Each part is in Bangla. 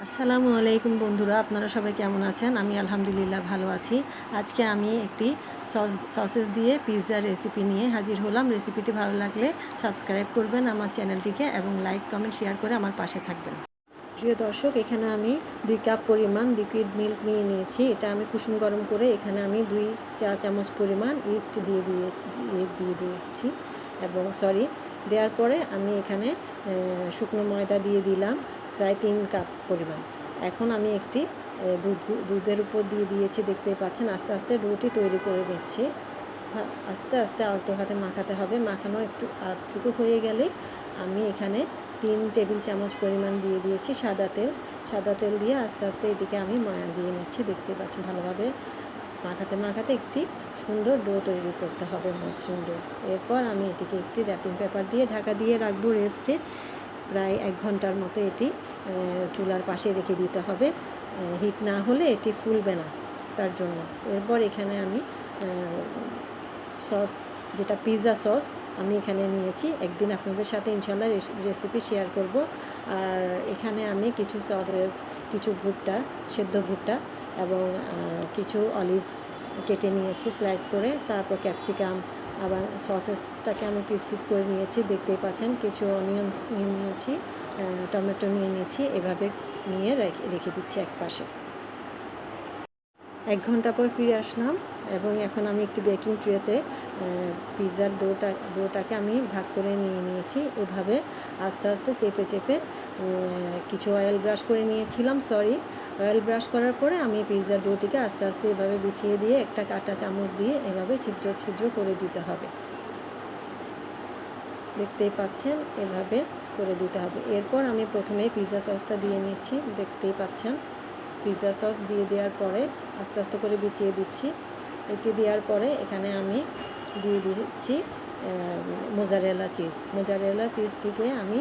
আসসালামু আলাইকুম বন্ধুরা, আপনারা সবাই কেমন আছেন? আমি আলহামদুলিল্লাহ ভালো আছি। আজকে আমি একটি সসেস দিয়ে পিৎজার রেসিপি নিয়ে হাজির হলাম। রেসিপিটি ভালো লাগলে সাবস্ক্রাইব করবেন আমার চ্যানেলটিকে এবং লাইক কমেন্ট শেয়ার করে আমার পাশে থাকবেন। প্রিয় দর্শক, এখানে আমি 2 কাপ পরিমাণ লিকুইড মিল্ক নিয়ে নিয়েছি। এটা আমি কুসুম গরম করে এখানে আমি 2 চা চামচ পরিমাণ ইস্ট দিয়ে দিয়েছি দেওয়ার পরে আমি এখানে শুকনো ময়দা দিয়ে দিলাম প্রায় 3 কাপ পরিমাণ। এখন আমি একটি দুধের উপর দিয়ে দিয়েছি, দেখতেই পাচ্ছেন। আস্তে আস্তে ডোটি তৈরি করে নিচ্ছি। আস্তে আস্তে আলতো হাতে মাখাতে হবে। মাখানো একটু আধটুকু হয়ে গেলে আমি এখানে 3 টেবিল চামচ পরিমাণ দিয়ে দিয়েছি সাদা তেল দিয়ে আস্তে আস্তে এটিকে আমি ময়ান দিয়ে নিচ্ছি। দেখতে পাচ্ছেন, ভালোভাবে মাখাতে একটি সুন্দর ডো তৈরি করতে হবে, মসৃণ ডো। এরপর আমি এটিকে একটি র্যাপিং পেপার দিয়ে ঢাকা দিয়ে রাখবো রেস্টে। প্রায় 1 ঘন্টার মতো এটি চুলার পাশে রেখে দিতে হবে। হিট না হলে এটি ফুলবে না, তার জন্য। এরপর এখানে আমি সস, যেটা পিৎজা সস, আমি এখানে নিয়েছি। একদিন আপনাদের সাথে ইনশাল্লাহ রেসিপি শেয়ার করব। আর এখানে আমি কিছু সসেস, কিছু ভুট্টা, সেদ্ধ ভুট্টা এবং কিছু অলিভ কেটে নিয়েছি স্লাইস করে। তারপর ক্যাপসিকাম, আবার সসেসটাকে আমি পিস করে নিয়েছি, দেখতেই পাচ্ছেন। কিছু অনিয়ন নিয়ে নিয়েছি, টমেটো নিয়ে নিয়েছি। এভাবে নিয়ে রেখে দিচ্ছি এক পাশে। 1 ঘন্টা পর ফিরে আসলাম এবং এখন আমি একটি বেকিং ট্রেতে পিৎজার ডোটাকে আমি ভাগ করে নিয়েছি। এভাবে আস্তে আস্তে চেপে কিছু অয়েল ব্রাশ করে নিয়েছিলাম। অয়েল ব্রাশ করার পরে আমি পিৎজার ডোটিকে আস্তে আস্তে এভাবে বিছিয়ে দিয়ে একটা কাঁটা চামচ দিয়ে এভাবে ছিদ্র করে দিতে হবে। দেখতেই পাচ্ছেন, এভাবে করে দিতে হবে। এরপর আমি প্রথমে পিৎজা সসটা দিয়ে নিচ্ছি, দেখতেই পাচ্ছেন। পিৎজা সস দিয়ে দেওয়ার পরে আস্তে আস্তে করে বিছিয়ে দিচ্ছি। এটি দেওয়ার পরে এখানে আমি দিয়ে দিচ্ছি মোজারেলা চিজটিকে আমি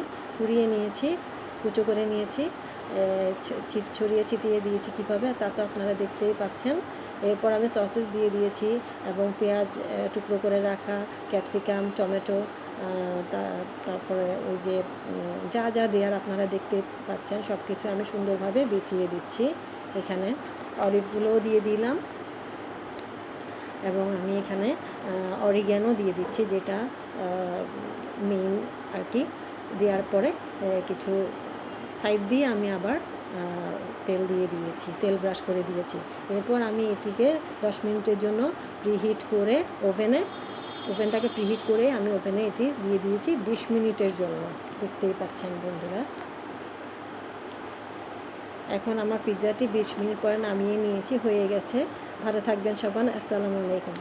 কুচো করে নিয়েছি, ছড়িয়ে ছিটিয়ে দিয়েছি কীভাবে, তা তো আপনারা দেখতেই পাচ্ছেন। এরপর আমি সসেস দিয়ে দিয়েছি এবং পেঁয়াজ টুকরো করে রাখা, ক্যাপসিকাম, টমেটো, তারপরে ওই যে যা দেওয়ার আপনারা দেখতে পাচ্ছেন, সব কিছু আমি সুন্দরভাবে বিছিয়ে দিচ্ছি। এখানে অলিভগুলোও দিয়ে দিলাম এবং আমি এখানে অরিগ্যানো দিয়ে দিচ্ছি, যেটা মেইন আর কি। দেওয়ার পরে কিছু সাইড দিয়ে আমি আবার তেল ব্রাশ করে দিয়েছি। এরপর আমি এটিকে 10 মিনিটের জন্য প্রিহিট করে ওভেনটাকে প্রিহিট করে আমি ওভেনে এটি দিয়ে দিয়েছি 20 মিনিটের জন্য। দেখতেই পাচ্ছেন বন্ধুরা। এখন আমার পিৎজাটি 20 মিনিট পরে নামিয়ে নিয়েছি, হয়ে গেছে। ভালো থাকবেন সবাই। আসসালামু আলাইকুম।